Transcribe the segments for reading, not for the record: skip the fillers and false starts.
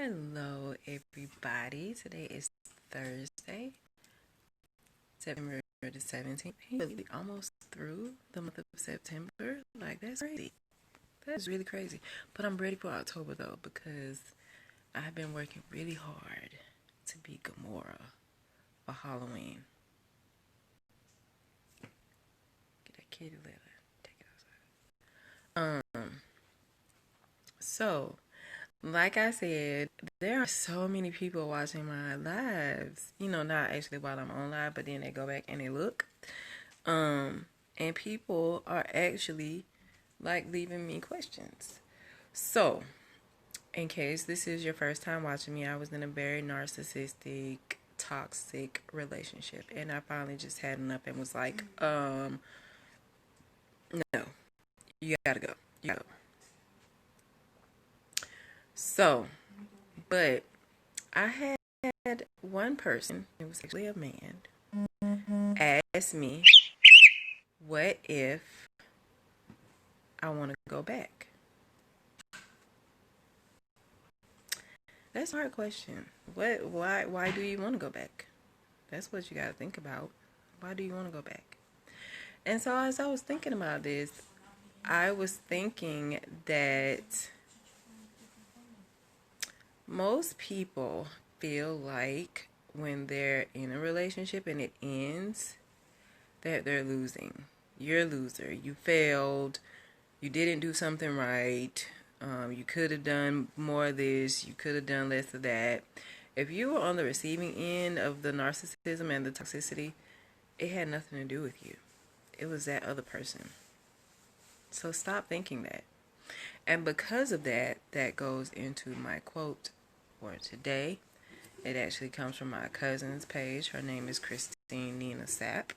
Hello, everybody. Today is Thursday, September the 17th. We're almost through the month of September. Like, that's crazy. That's really crazy. But I'm ready for October, though, because I've been working really hard to be Gamora for Halloween. Get that kitty litter. Take it outside. So, like I said, there are so many people watching my lives. Not actually while I'm on live, but then they go back and they look. And people are actually like leaving me questions. So, in case this is your first time watching me, I was in a very narcissistic, toxic relationship, and I finally just had enough and was like, no, you gotta go. You gotta go. So, but I had one person, it was actually a man, ask me, what if I want to go back? That's a hard question. Why do you want to go back? That's what you got to think about. Why do you want to go back? And so as I was thinking about this, I was thinking that most people feel like when they're in a relationship and it ends, that they're losing. You're a loser. You failed. You didn't do something right. You could have done more of this. You could have done less of that. If you were on the receiving end of the narcissism and the toxicity, it had nothing to do with you. It was that other person. So stop thinking that. And because of that, that goes into my quote for today. It actually comes from my cousin's page. Her name is Christine Nina Sapp.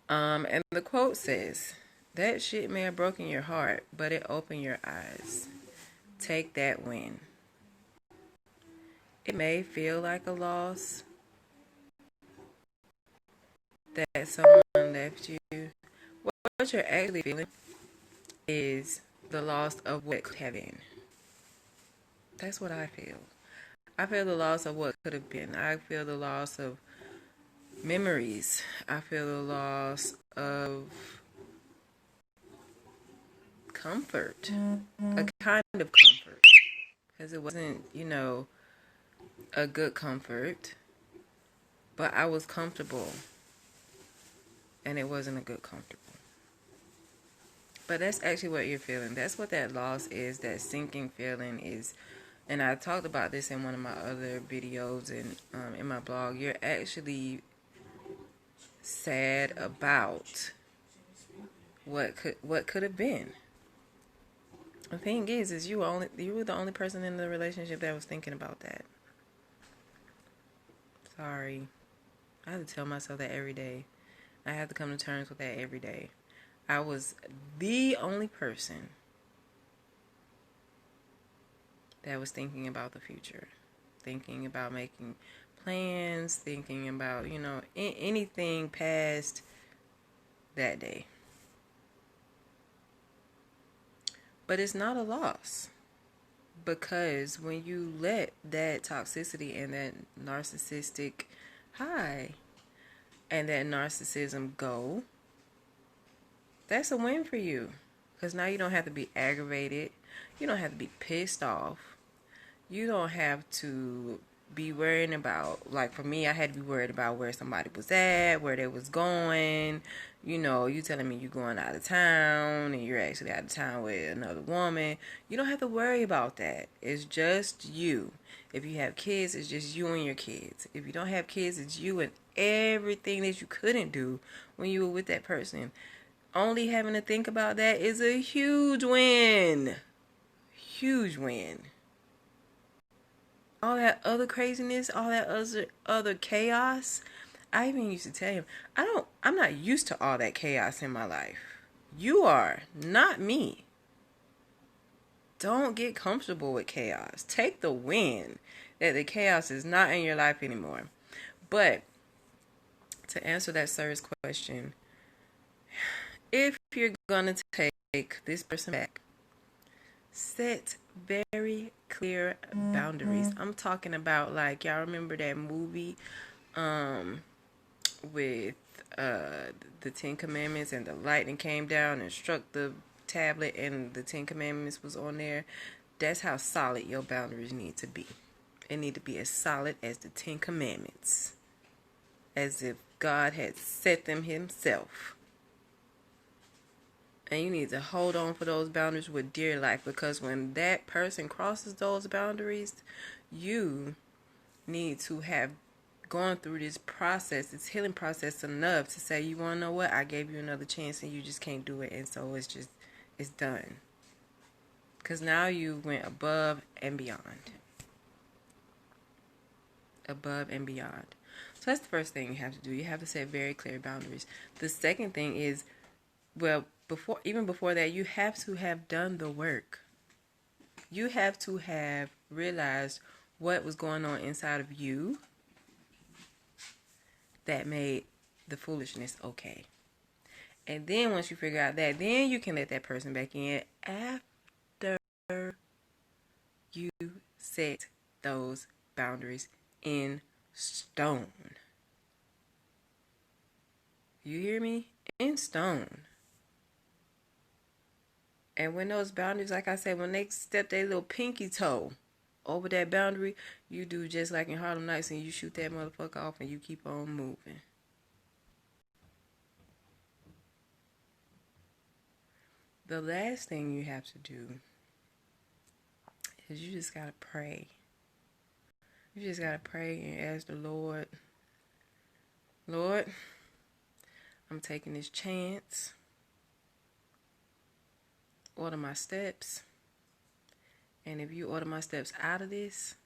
And the quote says, that shit may have broken your heart, but it opened your eyes. Take that win. It may feel like a loss that someone left you. What you're actually feeling is the loss of what could have been. That's what I feel. I feel the loss of what could have been. I feel the loss of memories. I feel the loss of comfort. A kind of comfort. Because it wasn't, a good comfort. But I was comfortable. And it wasn't a good comfortable. But that's actually what you're feeling. That's what that loss is. That sinking feeling is. And I talked about this in one of my other videos and in my blog. You're actually sad about what could have been. The thing is you were the only person in the relationship that was thinking about that. Sorry. I have to tell myself that every day. I have to come to terms with that every day. I was the only person that was thinking about the future. Thinking about making plans. Thinking about, anything past that day. But it's not a loss. Because when you let that toxicity and that narcissistic high and that narcissism go, that's a win for you. Because now you don't have to be aggravated. You don't have to be pissed off. You don't have to be worrying about, like for me, I had to be worried about where somebody was at, where they was going. You telling me you're going out of town and you're actually out of town with another woman. You don't have to worry about that. It's just you. If you have kids, it's just you and your kids. If you don't have kids, it's you and everything that you couldn't do when you were with that person. Only having to think about that is a huge win. Huge win. All that other craziness, all that other chaos. I even used to tell him, I'm not used to all that chaos in my life. You are, not me. Don't get comfortable with chaos. Take the win that the chaos is not in your life anymore. But to answer that sir's question, if you're gonna take this person back, Set very clear boundaries. I'm talking about, like, y'all remember that movie with the Ten Commandments, and the lightning came down and struck the tablet and the Ten Commandments was on there? That's how solid your boundaries need to be. It need to be as solid as the Ten Commandments, as if God had set them himself. And you need to hold on for those boundaries with dear life, because when that person crosses those boundaries, you need to have gone through this process, this healing process, enough to say, you want to know what, I gave you another chance and you just can't do it, and so it's done. Because now you went above and beyond. Above and beyond. So that's the first thing you have to do. You have to set very clear boundaries. The second thing is, well, before that, you have to have done the work. You have to have realized what was going on inside of you that made the foolishness okay. And then once you figure out that, then you can let that person back in after you set those boundaries in stone. You hear me? In stone. And when those boundaries, like I said, when they step their little pinky toe over that boundary, you do just like in Harlem Nights, and you shoot that motherfucker off and you keep on moving. The last thing you have to do is you just got to pray. You just got to pray and ask the Lord, Lord, I'm taking this chance. Order my steps. And if you order my steps out of this,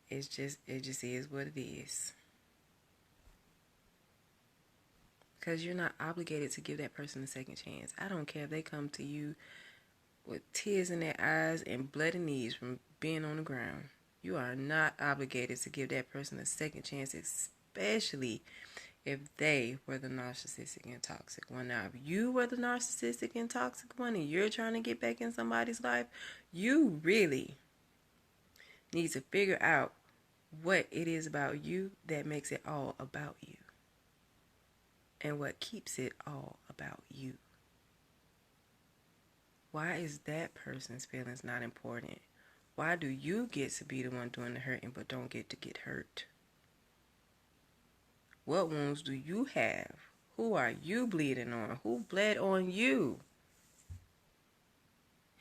it just is what it is. Because you're not obligated to give that person a second chance. I don't care if they come to you with tears in their eyes and bloody knees from being on the ground. You are not obligated to give that person a second chance, especially if they were the narcissistic and toxic one. Now, if you were the narcissistic and toxic one and you're trying to get back in somebody's life, you really need to figure out what it is about you that makes it all about you, and what keeps it all about you. Why is that person's feelings not important? Why do you get to be the one doing the hurting but don't get to get hurt? What wounds do you have? Who are you bleeding on? Who bled on you?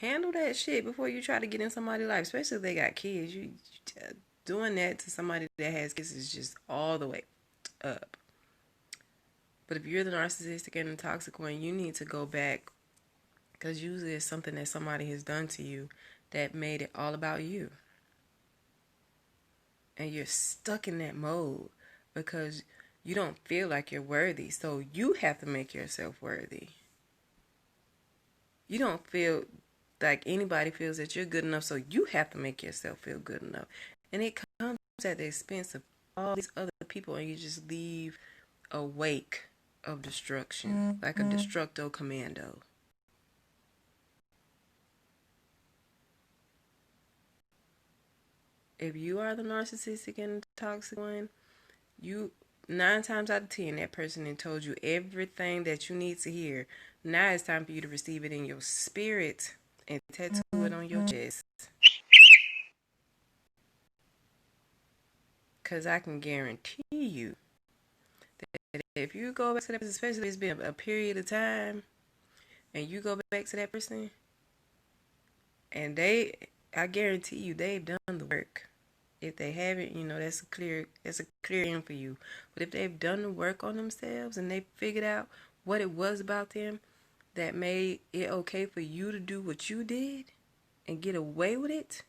Handle that shit before you try to get in somebody's life, especially if they got kids. You doing that to somebody that has kids is just all the way up. But if you're the narcissistic and the toxic one, you need to go back, because usually it's something that somebody has done to you that made it all about you. And you're stuck in that mode because you don't feel like you're worthy. So you have to make yourself worthy. You don't feel like anybody feels that you're good enough, so you have to make yourself feel good enough. And it comes at the expense of all these other people, and you just leave a wake of destruction, like a destructo commando. If you are the narcissistic and toxic one, you 9 times out of 10, that person then told you everything that you need to hear. Now it's time for you to receive it in your spirit and tattoo it on your chest. Because I can guarantee you that if you go back to that person, especially if it's been a period of time, and you go back to that person, and I guarantee you they've done the work. If they haven't, that's a clear end for you. But if they've done the work on themselves and they figured out what it was about them that made it okay for you to do what you did and get away with it,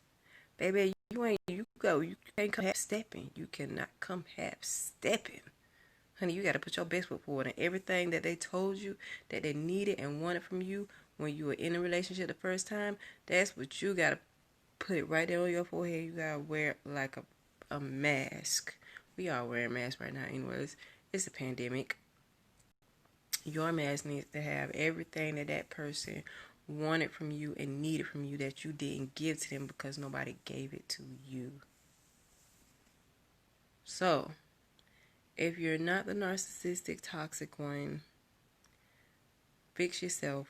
baby, you can't come half stepping. You cannot come half stepping. Honey, you got to put your best foot forward, and everything that they told you that they needed and wanted from you when you were in a relationship the first time, that's what you got to put it right there on your forehead. You got to wear like a mask. We all wearing masks right now anyways. It's a pandemic. Your mask needs to have everything that person wanted from you and needed from you that you didn't give to them because nobody gave it to you. So, if you're not the narcissistic, toxic one, fix yourself,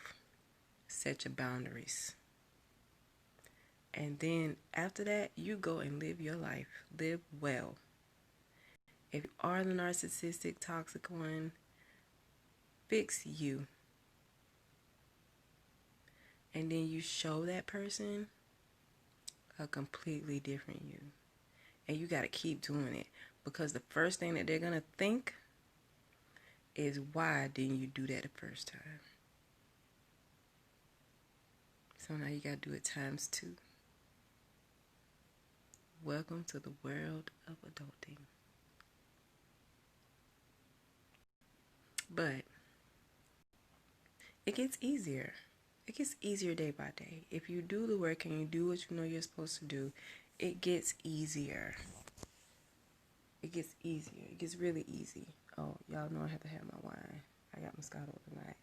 set your boundaries. And then after that, you go and live your life. Live well. If you are the narcissistic, toxic one, fix you. And then you show that person a completely different you. And you got to keep doing it. Because the first thing that they're going to think is, why didn't you do that the first time? So now you got to do it times 2. Welcome to the world of adulting. But it gets easier. It gets easier day by day. If you do the work and you do what you know you're supposed to do, it gets easier. It gets easier. It gets really easy. Oh, y'all know I have to have my wine. I got Moscato tonight.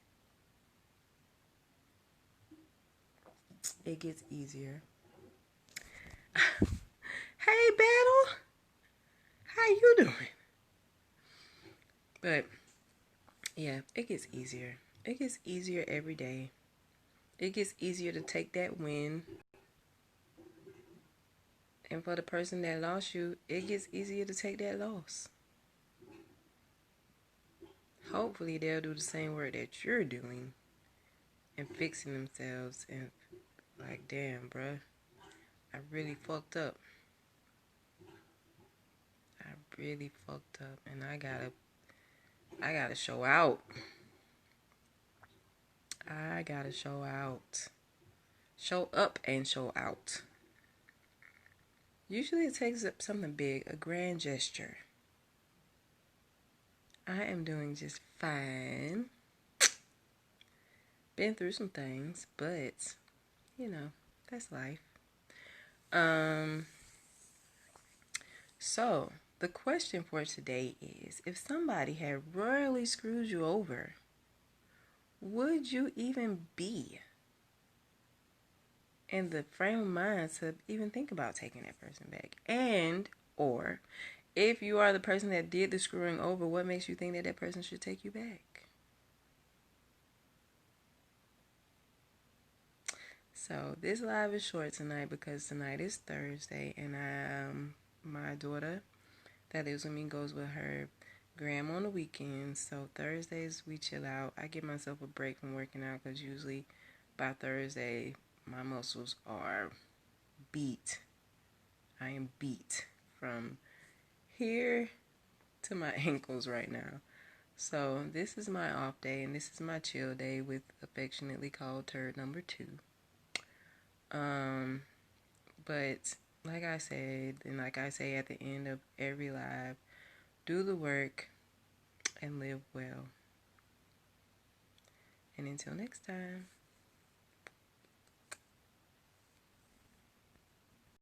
It gets easier. Hey, Battle. How you doing? But, yeah, it gets easier. It gets easier every day. It gets easier to take that win. And for the person that lost you, it gets easier to take that loss. Hopefully they'll do the same work that you're doing and fixing themselves and like, damn, bruh, I really fucked up. I really fucked up and I gotta show out. I gotta show out. Show up and show out. Usually it takes up something big, a grand gesture. I am doing just fine. Been through some things, but, you know, that's life. So, the question for today is, if somebody had royally screwed you over, would you even be in the frame of mind to even think about taking that person back? And, or, if you are the person that did the screwing over, what makes you think that that person should take you back? So, this live is short tonight because tonight is Thursday, and my daughter that lives with me goes with her grandma on the weekends. So Thursdays we chill out. I give myself a break from working out because usually by Thursday my muscles are beat. I am beat from here to my ankles right now. So this is my off day and this is my chill day, with affectionately called turd number 2. But like I said, and like I say at the end of every live, do the work and live well. And until next time.